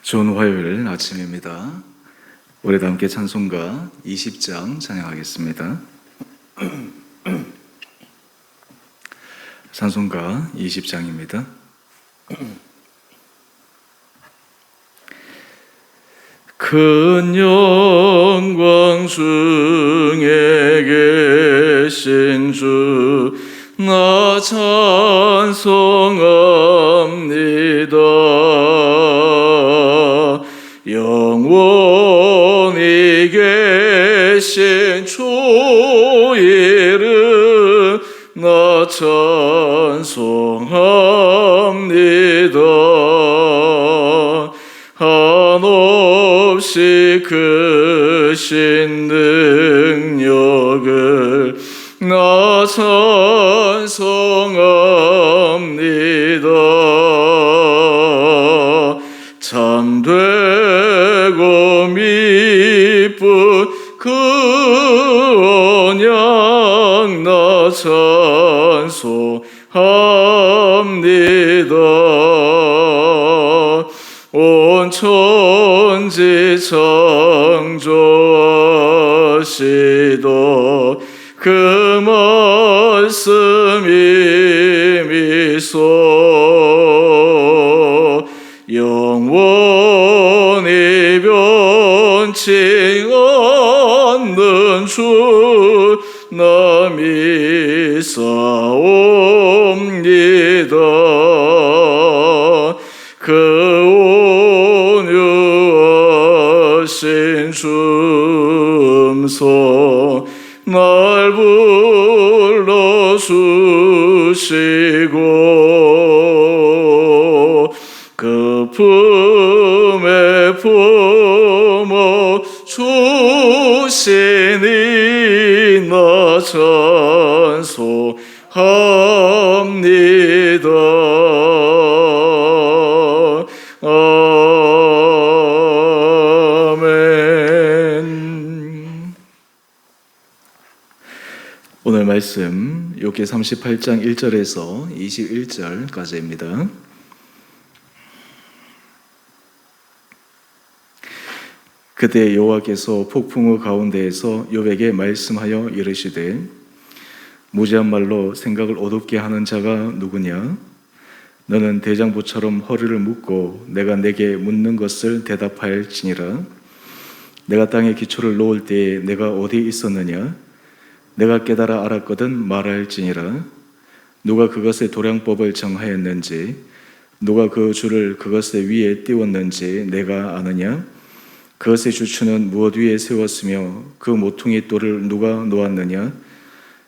좋은 화요일 아침입니다. 우리 함께 찬송가 20장 찬양하겠습니다. 찬송가 20장입니다. 큰 영광 중에 계신 주 나 찬송합니다. 영원히 계신 주 이름 나 찬송합니다. 한없이 크신 능력을 나 찬송합니다. 참되고 미쁜 그 언약 나 찬송합니다. 온 천지 창조하시던 그 말씀이 미소 영원히 변치 않는 주 나 믿사옵니다. 그 온유하신 주음성 날 불러주시고 그 품에 품어 주시니 나 찬송합니다. 아멘. 오늘 말씀 욥기 38장 1절에서 21절까지입니다. 그때 여호와께서 폭풍우 가운데에서 욥에게 말씀하여 이르시되 무지한 말로 생각을 어둡게 하는 자가 누구냐? 너는 대장부처럼 허리를 묶고 내가 내게 묻는 것을 대답할지니라. 내가 땅에 기초를 놓을 때에 내가 어디 있었느냐? 내가 깨달아 알았거든 말할지니라. 누가 그것의 도량법을 정하였는지 누가 그 줄을 그것의 위에 띄웠는지 내가 아느냐? 그것의 주추는 무엇 위에 세웠으며 그 모퉁이 돌을 누가 놓았느냐?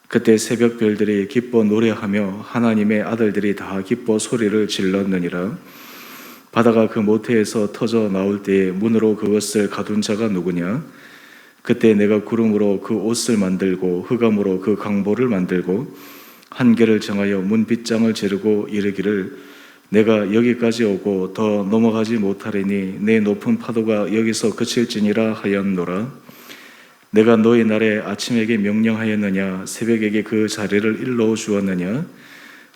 그때 새벽 별들이 기뻐 노래하며 하나님의 아들들이 다 기뻐 소리를 질렀느니라. 바다가 그 모태에서 터져 나올 때에 문으로 그것을 가둔 자가 누구냐? 그때 내가 구름으로 그 옷을 만들고 흑암으로 그 강보를 만들고 한계를 정하여 문빗장을 재르고 이르기를 내가 여기까지 오고 더 넘어가지 못하리니 내 높은 파도가 여기서 그칠지니라 하였노라. 내가 너희 날에 아침에게 명령하였느냐? 새벽에게 그 자리를 일러 주었느냐?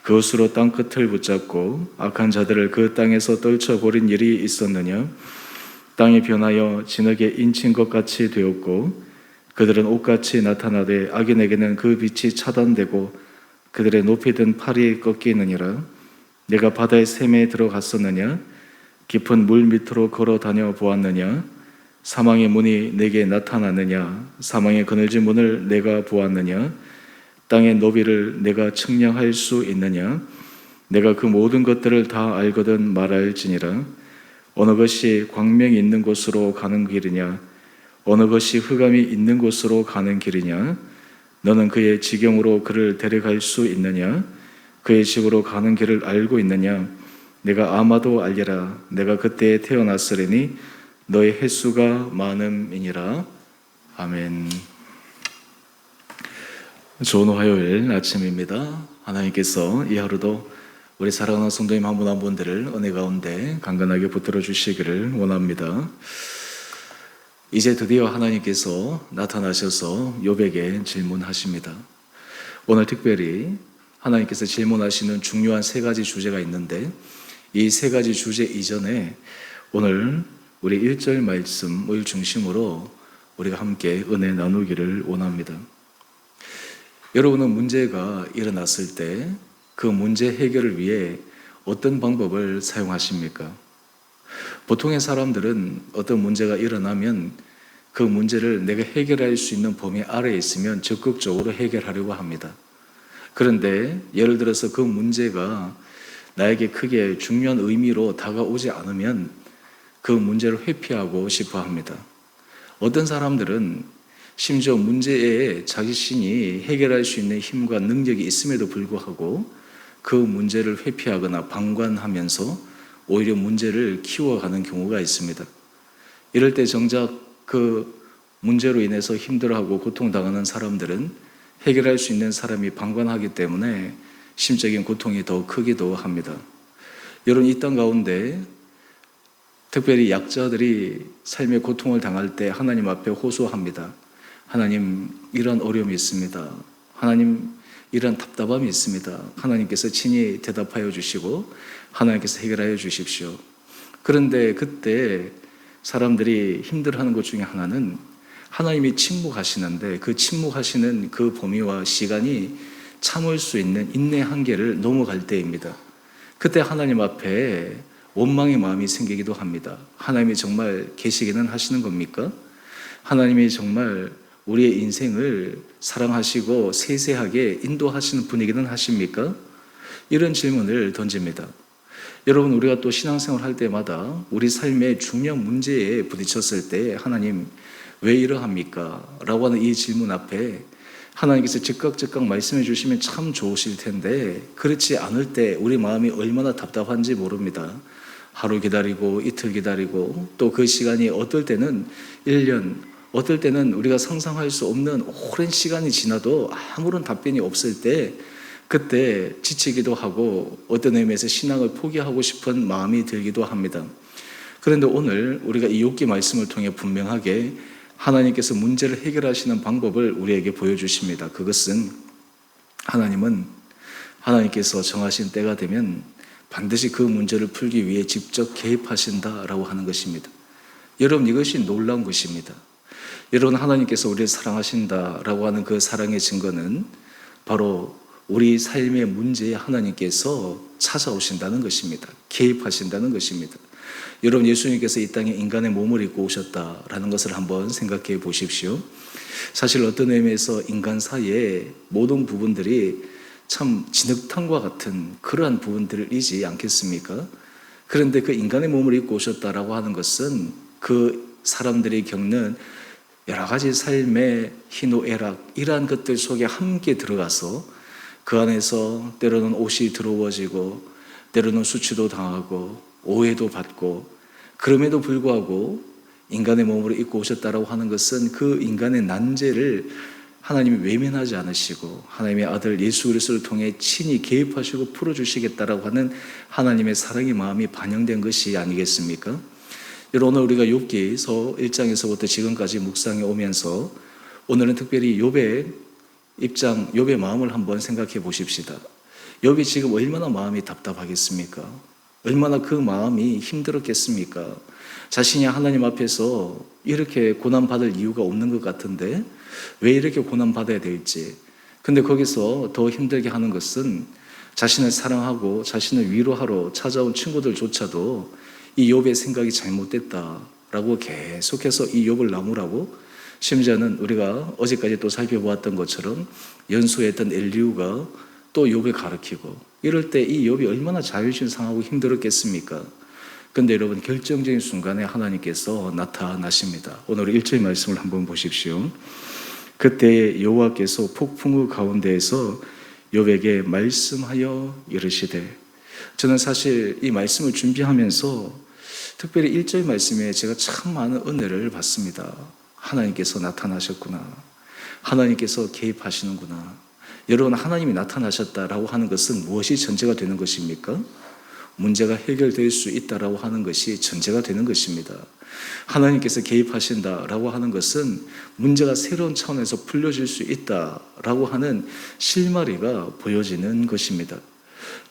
그것으로 땅끝을 붙잡고 악한 자들을 그 땅에서 떨쳐버린 일이 있었느냐? 땅이 변하여 진흙에 인친 것 같이 되었고 그들은 옷같이 나타나되 악인에게는 그 빛이 차단되고 그들의 높이 든 팔이 꺾이느니라. 내가 바다의 샘에 들어갔었느냐? 깊은 물 밑으로 걸어 다녀 보았느냐? 사망의 문이 내게 나타났느냐? 사망의 그늘진 문을 내가 보았느냐? 땅의 너비를 내가 측량할 수 있느냐? 내가 그 모든 것들을 다 알거든 말할지니라. 어느 것이 광명이 있는 곳으로 가는 길이냐? 어느 것이 흑암이 있는 곳으로 가는 길이냐? 너는 그의 지경으로 그를 데려갈 수 있느냐? 그의 집으로 가는 길을 알고 있느냐? 내가 아마도 알리라. 내가 그때에 태어났으리니 너의 횟수가 많음이니라. 아멘. 좋은 화요일 아침입니다. 하나님께서 이 하루도 우리 사랑하는 성도님 한 분 한 분들을 은혜 가운데 강건하게 붙들어 주시기를 원합니다. 이제 드디어 하나님께서 나타나셔서 욥에게 질문하십니다. 오늘 특별히 하나님께서 질문하시는 중요한 세 가지 주제가 있는데 이 세 가지 주제 이전에 오늘 우리 1절 말씀을 중심으로 우리가 함께 은혜 나누기를 원합니다. 여러분은 문제가 일어났을 때 그 문제 해결을 위해 어떤 방법을 사용하십니까? 보통의 사람들은 어떤 문제가 일어나면 그 문제를 내가 해결할 수 있는 범위 아래에 있으면 적극적으로 해결하려고 합니다. 그런데 예를 들어서 그 문제가 나에게 크게 중요한 의미로 다가오지 않으면 그 문제를 회피하고 싶어 합니다. 어떤 사람들은 심지어 문제에 자신이 해결할 수 있는 힘과 능력이 있음에도 불구하고 그 문제를 회피하거나 방관하면서 오히려 문제를 키워가는 경우가 있습니다. 이럴 때 정작 그 문제로 인해서 힘들어하고 고통당하는 사람들은 해결할 수 있는 사람이 방관하기 때문에 심적인 고통이 더 크기도 합니다. 여러분, 이 땅 가운데 특별히 약자들이 삶의 고통을 당할 때 하나님 앞에 호소합니다. 하나님, 이런 어려움이 있습니다. 하나님, 이런 답답함이 있습니다. 하나님께서 친히 대답하여 주시고 하나님께서 해결하여 주십시오. 그런데 그때 사람들이 힘들어하는 것 중에 하나는 하나님이 침묵하시는데 그 침묵하시는 그 범위와 시간이 참을 수 있는 인내 한계를 넘어갈 때입니다. 그때 하나님 앞에 원망의 마음이 생기기도 합니다. 하나님이 정말 계시기는 하시는 겁니까? 하나님이 정말 우리의 인생을 사랑하시고 세세하게 인도하시는 분이기는 하십니까? 이런 질문을 던집니다. 여러분, 우리가 또 신앙생활 할 때마다 우리 삶의 중요한 문제에 부딪혔을 때 하나님 왜 이러합니까? 라고 하는 이 질문 앞에 하나님께서 즉각 말씀해 주시면 참 좋으실 텐데 그렇지 않을 때 우리 마음이 얼마나 답답한지 모릅니다. 하루 기다리고 이틀 기다리고 또 그 시간이 어떨 때는 1년, 어떨 때는 우리가 상상할 수 없는 오랜 시간이 지나도 아무런 답변이 없을 때 그때 지치기도 하고 어떤 의미에서 신앙을 포기하고 싶은 마음이 들기도 합니다. 그런데 오늘 우리가 이 욥기 말씀을 통해 분명하게 하나님께서 문제를 해결하시는 방법을 우리에게 보여주십니다. 그것은 하나님께서 정하신 때가 되면 반드시 그 문제를 풀기 위해 직접 개입하신다라고 하는 것입니다. 여러분, 이것이 놀라운 것입니다. 여러분, 하나님께서 우리를 사랑하신다라고 하는 그 사랑의 증거는 바로 우리 삶의 문제에 하나님께서 찾아오신다는 것입니다. 개입하신다는 것입니다. 여러분, 예수님께서 이 땅에 인간의 몸을 입고 오셨다라는 것을 한번 생각해 보십시오. 사실 어떤 의미에서 인간 사이의 모든 부분들이 참 진흙탕과 같은 그러한 부분들이지 않겠습니까? 그런데 그 인간의 몸을 입고 오셨다라고 하는 것은 그 사람들이 겪는 여러 가지 삶의 희노애락 이러한 것들 속에 함께 들어가서 그 안에서 때로는 옷이 더러워지고 때로는 수치도 당하고 오해도 받고 그럼에도 불구하고 인간의 몸으로 입고 오셨다라고 하는 것은 그 인간의 난제를 하나님이 외면하지 않으시고 하나님의 아들 예수 그리스도를 통해 친히 개입하시고 풀어주시겠다라고 하는 하나님의 사랑의 마음이 반영된 것이 아니겠습니까? 여러분, 오늘 우리가 욥기서 1장에서부터 지금까지 묵상해 오면서 오늘은 특별히 욥의 마음을 한번 생각해 보십시다. 욥이 지금 얼마나 마음이 답답하겠습니까? 얼마나 그 마음이 힘들었겠습니까? 자신이 하나님 앞에서 이렇게 고난받을 이유가 없는 것 같은데 왜 이렇게 고난받아야 될지. 근데 거기서 더 힘들게 하는 것은 자신을 사랑하고 자신을 위로하러 찾아온 친구들조차도 이 욥의 생각이 잘못됐다라고 계속해서 이 욥을 나무라고, 심지어는 우리가 어제까지 또 살펴보았던 것처럼 연수했던 엘리후가 또 욥을 가르치고 이럴 때 이 욥이 얼마나 자존심 상하고 힘들었겠습니까? 그런데 여러분, 결정적인 순간에 하나님께서 나타나십니다. 오늘 1절 말씀을 한번 보십시오. 그때 여호와께서 폭풍우 가운데에서 욥에게 말씀하여 이르시되. 저는 사실 이 말씀을 준비하면서 특별히 1절 말씀에 제가 참 많은 은혜를 받습니다. 하나님께서 나타나셨구나. 하나님께서 개입하시는구나. 여러분, 하나님이 나타나셨다라고 하는 것은 무엇이 전제가 되는 것입니까? 문제가 해결될 수 있다라고 하는 것이 전제가 되는 것입니다. 하나님께서 개입하신다라고 하는 것은 문제가 새로운 차원에서 풀려질 수 있다라고 하는 실마리가 보여지는 것입니다.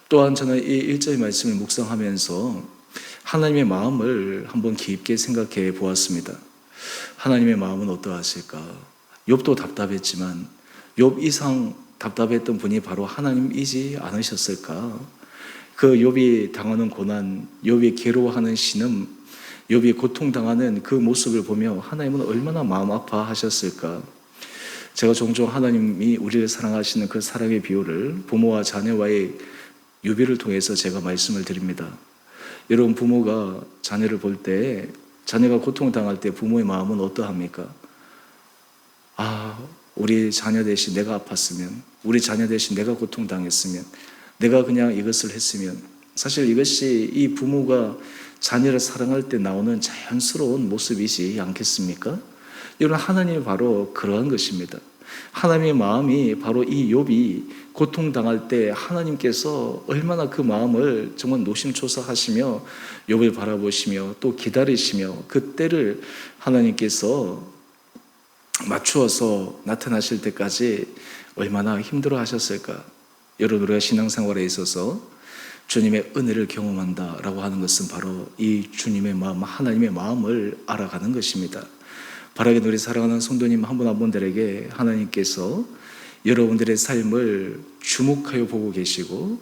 또한 저는 이 1절 말씀을 묵상하면서 하나님의 마음을 한번 깊게 생각해 보았습니다. 하나님의 마음은 어떠하실까? 욥도 답답했지만 욥 이상 답답했던 분이 바로 하나님이지 않으셨을까? 그 욥이 당하는 고난, 욥이 괴로워하는 신음, 욥이 고통당하는 그 모습을 보며 하나님은 얼마나 마음 아파하셨을까? 제가 종종 하나님이 우리를 사랑하시는 그 사랑의 비유를 부모와 자녀와의 유비를 통해서 제가 말씀을 드립니다. 여러분, 부모가 자녀를 볼 때, 자녀가 고통당할 때 부모의 마음은 어떠합니까? 우리 자녀 대신 내가 아팠으면, 우리 자녀 대신 내가 고통당했으면, 내가 그냥 이것을 했으면, 사실 이것이 이 부모가 자녀를 사랑할 때 나오는 자연스러운 모습이지 않겠습니까? 여러분, 하나님이 바로 그러한 것입니다. 하나님의 마음이 바로 이 욥이 고통당할 때 하나님께서 얼마나 그 마음을 정말 노심초사하시며 욥을 바라보시며 또 기다리시며 그 때를 하나님께서 맞추어서 나타나실 때까지 얼마나 힘들어 하셨을까? 여러분, 우리가 신앙생활에 있어서 주님의 은혜를 경험한다라고 하는 것은 바로 이 주님의 마음, 하나님의 마음을 알아가는 것입니다. 바라게 우리 사랑하는 성도님 한 분 한 분들에게 하나님께서 여러분들의 삶을 주목하여 보고 계시고,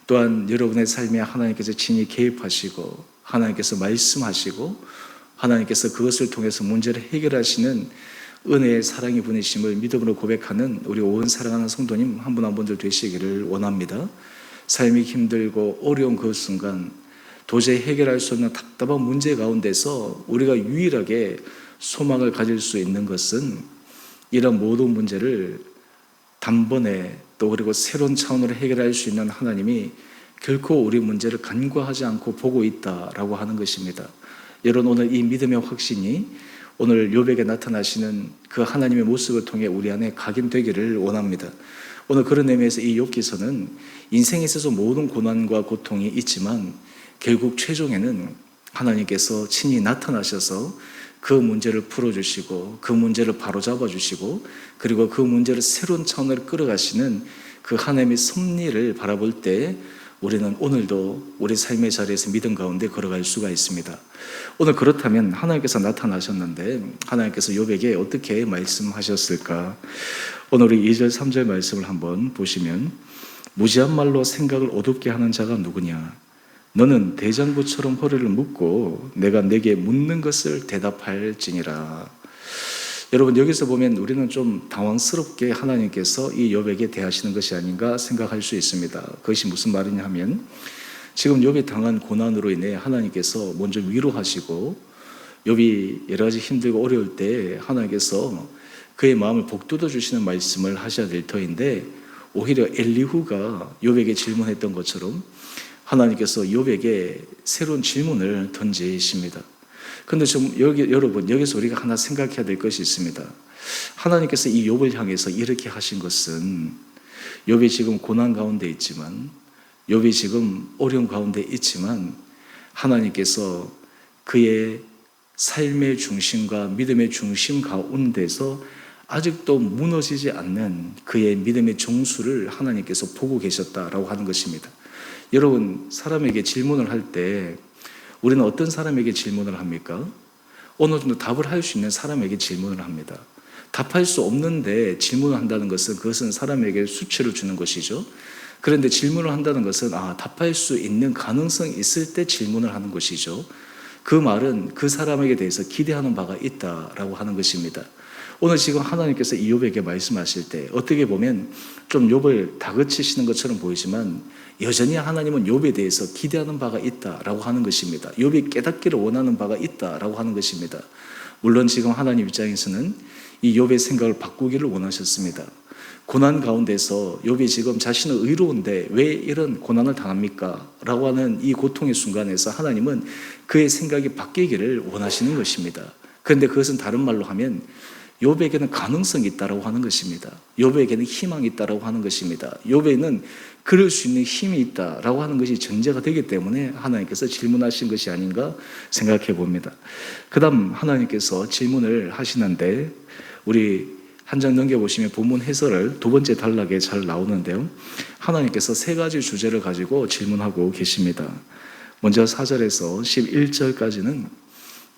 또한 여러분의 삶에 하나님께서 친히 개입하시고 하나님께서 말씀하시고 하나님께서 그것을 통해서 문제를 해결하시는 은혜의 사랑이 분이심을 믿음으로 고백하는 우리 온 사랑하는 성도님 한 분 한 분들 되시기를 원합니다. 삶이 힘들고 어려운 그 순간, 도저히 해결할 수 없는 답답한 문제 가운데서 우리가 유일하게 소망을 가질 수 있는 것은 이런 모든 문제를 단번에 또 그리고 새로운 차원으로 해결할 수 있는 하나님이 결코 우리 문제를 간과하지 않고 보고 있다라고 하는 것입니다. 여러분, 오늘 이 믿음의 확신이 오늘 욥에게 나타나시는 그 하나님의 모습을 통해 우리 안에 각인되기를 원합니다. 오늘 그런 의미에서 이 욥기서는 인생에 있어서 모든 고난과 고통이 있지만 결국 최종에는 하나님께서 친히 나타나셔서 그 문제를 풀어주시고 그 문제를 바로잡아 주시고 그리고 그 문제를 새로운 차원으로 끌어가시는 그 하나님의 섭리를 바라볼 때 우리는 오늘도 우리 삶의 자리에서 믿음 가운데 걸어갈 수가 있습니다. 오늘 그렇다면 하나님께서 나타나셨는데 하나님께서 욥에게 어떻게 말씀하셨을까? 오늘 우리 2절 3절 말씀을 한번 보시면, 무지한 말로 생각을 어둡게 하는 자가 누구냐? 너는 대장부처럼 허리를 묶고 내가 내게 묻는 것을 대답할지니라. 여러분, 여기서 보면 우리는 좀 당황스럽게 하나님께서 이 욥에게 대하시는 것이 아닌가 생각할 수 있습니다. 그것이 무슨 말이냐 하면, 지금 욥이 당한 고난으로 인해 하나님께서 먼저 위로하시고 욥이 여러 가지 힘들고 어려울 때 하나님께서 그의 마음을 복돋아 주시는 말씀을 하셔야 될 터인데, 오히려 엘리후가 욥에게 질문했던 것처럼 하나님께서 욥에게 새로운 질문을 던지십니다. 그런데 여러분, 여기서 우리가 하나 생각해야 될 것이 있습니다. 하나님께서 이 욥을 향해서 이렇게 하신 것은, 욥이 지금 고난 가운데 있지만, 욥이 지금 어려움 가운데 있지만 하나님께서 그의 삶의 중심과 믿음의 중심 가운데서 아직도 무너지지 않는 그의 믿음의 정수를 하나님께서 보고 계셨다라고 하는 것입니다. 여러분, 사람에게 질문을 할 때 우리는 어떤 사람에게 질문을 합니까? 어느 정도 답을 할 수 있는 사람에게 질문을 합니다. 답할 수 없는데 질문을 한다는 것은 그것은 사람에게 수치를 주는 것이죠. 그런데 질문을 한다는 것은 답할 수 있는 가능성이 있을 때 질문을 하는 것이죠. 그 말은 그 사람에게 대해서 기대하는 바가 있다라고 하는 것입니다. 오늘 지금 하나님께서 이 욥에게 말씀하실 때 어떻게 보면 좀 욥을 다그치시는 것처럼 보이지만 여전히 하나님은 욥에 대해서 기대하는 바가 있다라고 하는 것입니다. 욥이 깨닫기를 원하는 바가 있다라고 하는 것입니다. 물론 지금 하나님 입장에서는 이 욥의 생각을 바꾸기를 원하셨습니다. 고난 가운데서 욥이 지금 자신은 의로운데 왜 이런 고난을 당합니까? 라고 하는 이 고통의 순간에서 하나님은 그의 생각이 바뀌기를 원하시는 것입니다. 그런데 그것은 다른 말로 하면 욥에게는 가능성이 있다라고 하는 것입니다. 욥에게는 희망이 있다라고 하는 것입니다. 욥에는 그럴 수 있는 힘이 있다라고 하는 것이 전제가 되기 때문에 하나님께서 질문하신 것이 아닌가 생각해 봅니다. 그 다음 하나님께서 질문을 하시는데, 우리 한 장 넘겨보시면 본문 해설을 두 번째 단락에 잘 나오는데요, 하나님께서 세 가지 주제를 가지고 질문하고 계십니다. 먼저 4절에서 11절까지는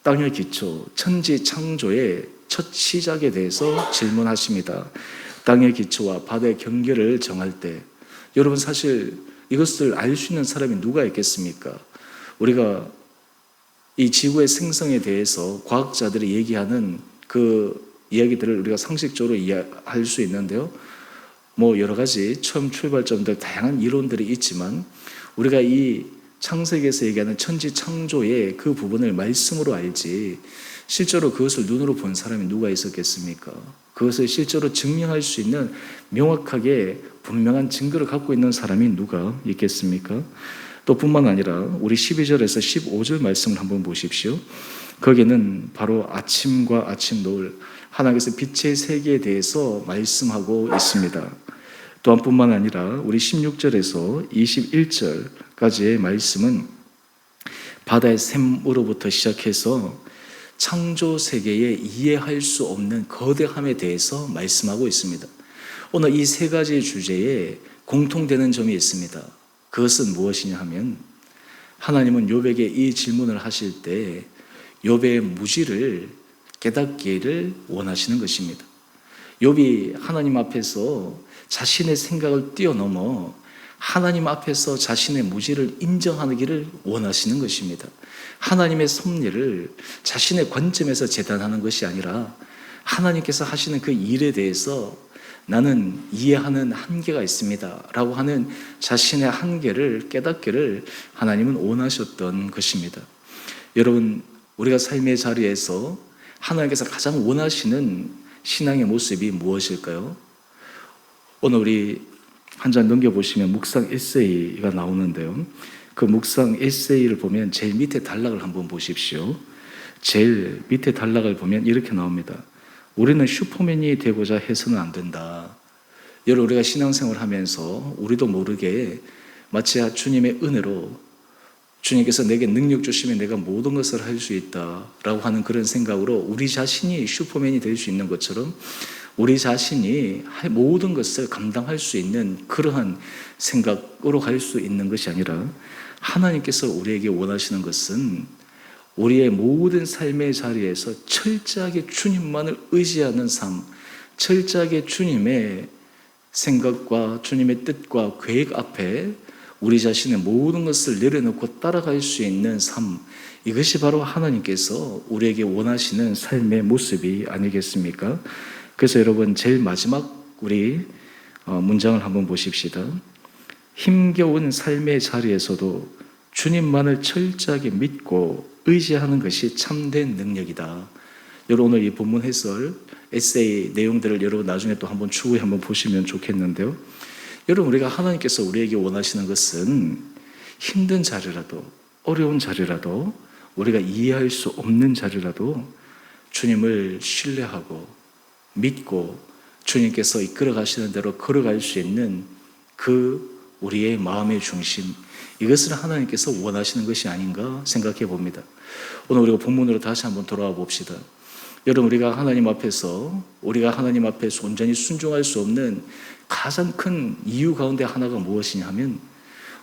땅의 기초, 천지 창조의 첫 시작에 대해서 질문하십니다. 땅의 기초와 바다의 경계를 정할 때, 여러분 사실 이것을 알 수 있는 사람이 누가 있겠습니까? 우리가 이 지구의 생성에 대해서 과학자들이 얘기하는 그 이야기들을 우리가 상식적으로 이해할 수 있는데요. 뭐 여러 가지 처음 출발점들 다양한 이론들이 있지만 우리가 이 창세기에서 얘기하는 천지 창조의 그 부분을 말씀으로 알지 실제로 그것을 눈으로 본 사람이 누가 있었겠습니까? 그것을 실제로 증명할 수 있는 명확하게 분명한 증거를 갖고 있는 사람이 누가 있겠습니까? 또 뿐만 아니라 우리 12절에서 15절 말씀을 한번 보십시오. 거기는 바로 아침과 아침 노을, 하나님께서 빛의 세계에 대해서 말씀하고 있습니다. 또한 뿐만 아니라 우리 16절에서 21절까지의 말씀은 바다의 샘으로부터 시작해서 창조 세계에 이해할 수 없는 거대함에 대해서 말씀하고 있습니다. 오늘 이 세 가지 주제에 공통되는 점이 있습니다. 그것은 무엇이냐 하면 하나님은 욥에게 이 질문을 하실 때 욥의 무지를 깨닫기를 원하시는 것입니다. 욥이 하나님 앞에서 자신의 생각을 뛰어넘어 하나님 앞에서 자신의 무지를 인정하기를 원하시는 것입니다. 하나님의 섭리를 자신의 관점에서 재단하는 것이 아니라 하나님께서 하시는 그 일에 대해서 나는 이해하는 한계가 있습니다 라고 하는 자신의 한계를 깨닫기를 하나님은 원하셨던 것입니다. 여러분, 우리가 삶의 자리에서 하나님께서 가장 원하시는 신앙의 모습이 무엇일까요? 오늘 우리 한 장 넘겨보시면 묵상 에세이가 나오는데요. 그 묵상 에세이를 보면 제일 밑에 단락을 한번 보십시오. 제일 밑에 단락을 보면 이렇게 나옵니다. 우리는 슈퍼맨이 되고자 해서는 안 된다. 여러분, 우리가 신앙생활을 하면서 우리도 모르게 마치 주님의 은혜로 주님께서 내게 능력 주시면 내가 모든 것을 할 수 있다라고 하는 그런 생각으로 우리 자신이 슈퍼맨이 될 수 있는 것처럼 우리 자신이 모든 것을 감당할 수 있는 그러한 생각으로 갈 수 있는 것이 아니라 하나님께서 우리에게 원하시는 것은 우리의 모든 삶의 자리에서 철저하게 주님만을 의지하는 삶, 철저하게 주님의 생각과 주님의 뜻과 계획 앞에 우리 자신의 모든 것을 내려놓고 따라갈 수 있는 삶, 이것이 바로 하나님께서 우리에게 원하시는 삶의 모습이 아니겠습니까? 그래서 여러분, 제일 마지막 우리 문장을 한번 보십시다. 힘겨운 삶의 자리에서도 주님만을 철저하게 믿고 의지하는 것이 참된 능력이다. 여러분, 오늘 이 본문 해설 에세이 내용들을 여러분 나중에 또 한번 추후에 한번 보시면 좋겠는데요. 여러분, 우리가 하나님께서 우리에게 원하시는 것은 힘든 자리라도 어려운 자리라도 우리가 이해할 수 없는 자리라도 주님을 신뢰하고 믿고 주님께서 이끌어 가시는 대로 걸어갈 수 있는 그 우리의 마음의 중심, 이것을 하나님께서 원하시는 것이 아닌가 생각해 봅니다. 오늘 우리가 본문으로 다시 한번 돌아와 봅시다. 여러분, 우리가 하나님 앞에서 온전히 순종할 수 없는 가장 큰 이유 가운데 하나가 무엇이냐 하면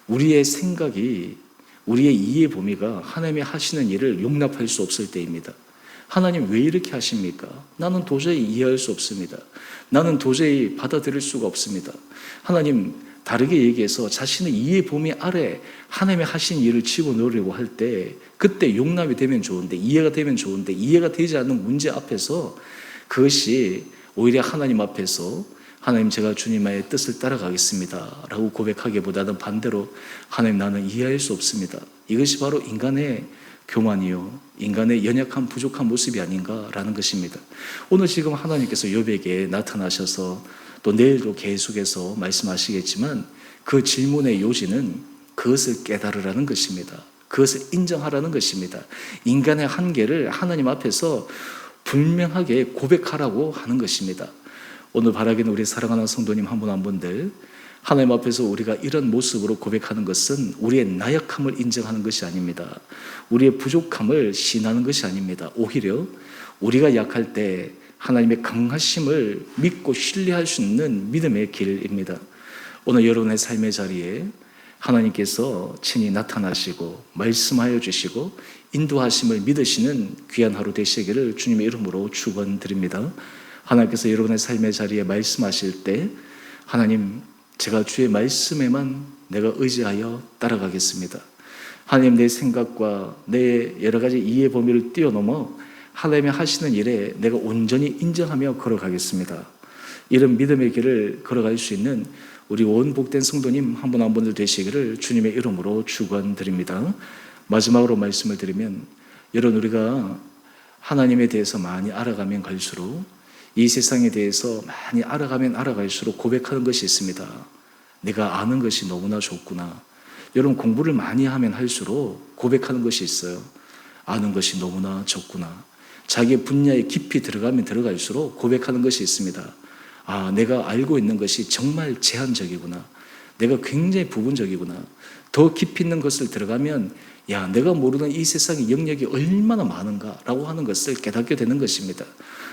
우리의 생각이, 우리의 이해 범위가 하나님이 하시는 일을 용납할 수 없을 때입니다. 하나님 왜 이렇게 하십니까? 나는 도저히 이해할 수 없습니다. 나는 도저히 받아들일 수가 없습니다. 하나님, 다르게 얘기해서 자신의 이해 범위 아래 하나님이 하신 일을 집어넣으려고 할 때 그때 용납이 되면 좋은데, 이해가 되면 좋은데, 이해가 되지 않는 문제 앞에서 그것이 오히려 하나님 앞에서 하나님, 제가 주님의 뜻을 따라가겠습니다 라고 고백하기보다는 반대로 하나님, 나는 이해할 수 없습니다. 이것이 바로 인간의 교만이요, 인간의 연약한 부족한 모습이 아닌가라는 것입니다. 오늘 지금 하나님께서 욥에게 나타나셔서 또 내일도 계속해서 말씀하시겠지만 그 질문의 요지는 그것을 깨달으라는 것입니다. 그것을 인정하라는 것입니다. 인간의 한계를 하나님 앞에서 분명하게 고백하라고 하는 것입니다. 오늘 바라기는 우리 사랑하는 성도님 한 분 한 분들, 하나님 앞에서 우리가 이런 모습으로 고백하는 것은 우리의 나약함을 인정하는 것이 아닙니다. 우리의 부족함을 시인하는 것이 아닙니다. 오히려 우리가 약할 때 하나님의 강하심을 믿고 신뢰할 수 있는 믿음의 길입니다. 오늘 여러분의 삶의 자리에 하나님께서 친히 나타나시고 말씀하여 주시고 인도하심을 믿으시는 귀한 하루 되시기를 주님의 이름으로 축원드립니다. 하나님께서 여러분의 삶의 자리에 말씀하실 때 하나님, 제가 주의 말씀에만 내가 의지하여 따라가겠습니다. 하나님, 내 생각과 내 여러 가지 이해 범위를 뛰어넘어 하나님이 하시는 일에 내가 온전히 인정하며 걸어가겠습니다. 이런 믿음의 길을 걸어갈 수 있는 우리 온 복된 성도님 한 분 한 분들 되시기를 주님의 이름으로 축원드립니다. 마지막으로 말씀을 드리면, 여러분, 우리가 하나님에 대해서 많이 알아가면 갈수록, 이 세상에 대해서 많이 알아가면 알아갈수록 고백하는 것이 있습니다. 내가 아는 것이 너무나 좋구나. 여러분, 공부를 많이 하면 할수록 고백하는 것이 있어요. 아는 것이 너무나 좋구나. 자기의 분야에 깊이 들어가면 들어갈수록 고백하는 것이 있습니다. 아, 내가 알고 있는 것이 정말 제한적이구나. 내가 굉장히 부분적이구나. 더 깊이 있는 것을 들어가면, 야, 내가 모르는 이 세상의 영역이 얼마나 많은가라고 하는 것을 깨닫게 되는 것입니다.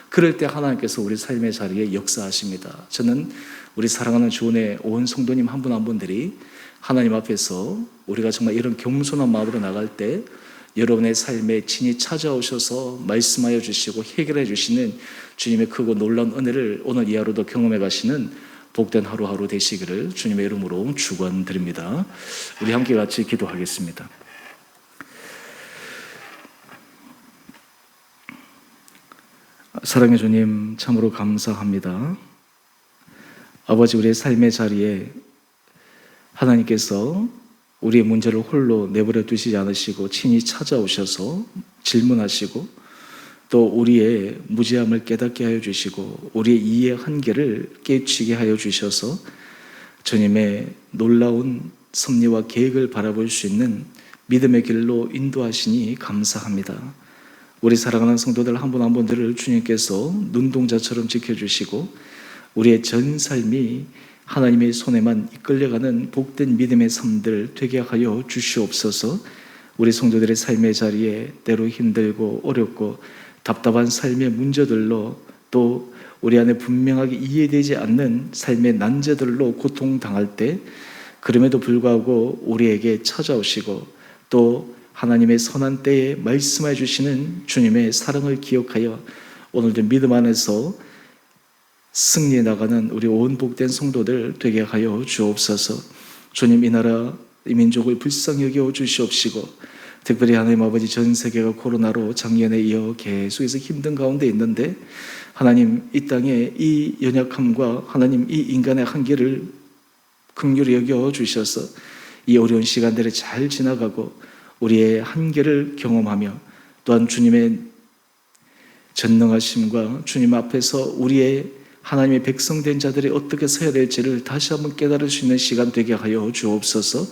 그럴 때 하나님께서 우리 삶의 자리에 역사하십니다. 저는 우리 사랑하는 주원의 온 성도님 한 분 한 분들이 하나님 앞에서 우리가 정말 이런 겸손한 마음으로 나갈 때 여러분의 삶에 친히 찾아오셔서 말씀하여 주시고 해결해 주시는 주님의 크고 놀라운 은혜를 오늘 이 하루도 경험해 가시는 복된 하루하루 되시기를 주님의 이름으로 축원드립니다. 우리 함께 같이 기도하겠습니다. 사랑의 주님, 참으로 감사합니다. 아버지, 우리의 삶의 자리에 하나님께서 우리의 문제를 홀로 내버려 두시지 않으시고 친히 찾아오셔서 질문하시고 또 우리의 무지함을 깨닫게 하여 주시고 우리의 이해의 한계를 깨우치게 하여 주셔서 주님의 놀라운 섭리와 계획을 바라볼 수 있는 믿음의 길로 인도하시니 감사합니다. 우리 사랑하는 성도들 한 분 한 분들을 주님께서 눈동자처럼 지켜주시고 우리의 전 삶이 하나님의 손에만 이끌려가는 복된 믿음의 삶들 되게 하여 주시옵소서. 우리 성도들의 삶의 자리에 때로 힘들고 어렵고 답답한 삶의 문제들로 또 우리 안에 분명하게 이해되지 않는 삶의 난제들로 고통당할 때 그럼에도 불구하고 우리에게 찾아오시고 또 하나님의 선한 때에 말씀해 주시는 주님의 사랑을 기억하여 오늘도 믿음 안에서 승리해 나가는 우리 온 복된 성도들 되게 하여 주옵소서. 주님, 이 나라 이 민족을 불쌍히 여겨 주시옵시고 특별히 하나님 아버지, 전 세계가 코로나로 작년에 이어 계속해서 힘든 가운데 있는데 하나님, 이 땅에 이 연약함과 하나님 이 인간의 한계를 긍휼히 여겨 주셔서 이 어려운 시간들을 잘 지나가고 우리의 한계를 경험하며 또한 주님의 전능하심과 주님 앞에서 우리의 하나님의 백성된 자들이 어떻게 서야 될지를 다시 한번 깨달을 수 있는 시간 되게 하여 주옵소서.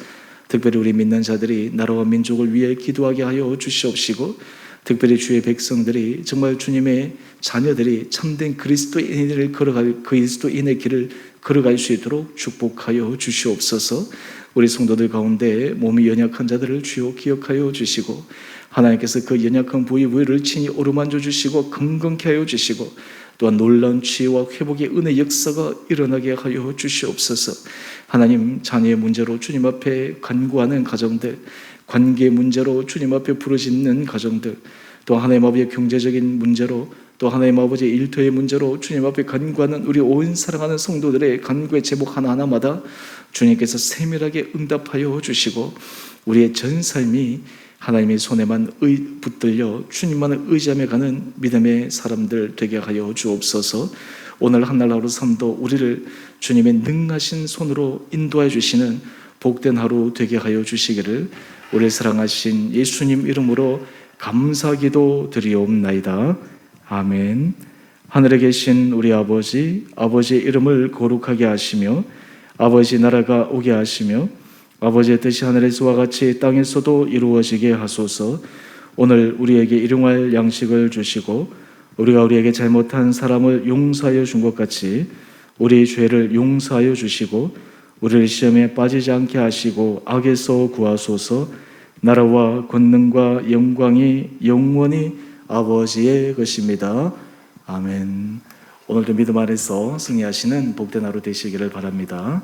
특별히 우리 믿는 자들이 나라와 민족을 위해 기도하게 하여 주시옵시고 특별히 주의 백성들이 정말 주님의 자녀들이 참된 그리스도인의 길을 걸어갈 수 있도록 축복하여 주시옵소서. 우리 성도들 가운데 몸이 연약한 자들을 주여 기억하여 주시고 하나님께서 그 연약한 부위를 친히 어루만져 주시고 건강케 하여 주시고 또한 놀라운 치유와 회복의 은혜 역사가 일어나게 하여 주시옵소서. 하나님, 자녀의 문제로 주님 앞에 간구하는 가정들, 관계 문제로 주님 앞에 부르짖는 가정들, 또 하나님 아버지의 경제적인 문제로 또 하나님 아버지의 일터의 문제로 주님 앞에 간구하는 우리 온 사랑하는 성도들의 간구의 제목 하나하나마다 주님께서 세밀하게 응답하여 주시고 우리의 전 삶이 하나님의 손에만 붙들려 주님만을 의지하며 가는 믿음의 사람들 되게 하여 주옵소서. 오늘 한날 하루 삶도 우리를 주님의 능하신 손으로 인도해 주시는 복된 하루 되게 하여 주시기를 우리를 사랑하신 예수님 이름으로 감사기도 드리옵나이다. 아멘. 하늘에 계신 우리 아버지, 아버지의 이름을 거룩하게 하시며 아버지 나라가 오게 하시며 아버지의 뜻이 하늘에서와 같이 땅에서도 이루어지게 하소서. 오늘 우리에게 일용할 양식을 주시고 우리가 우리에게 잘못한 사람을 용서하여 준 것 같이 우리의 죄를 용서하여 주시고 우리를 시험에 빠지지 않게 하시고 악에서 구하소서. 나라와 권능과 영광이 영원히 아버지의 것입니다. 아멘. 오늘도 믿음 안에서 승리하시는 복된 하루 되시기를 바랍니다.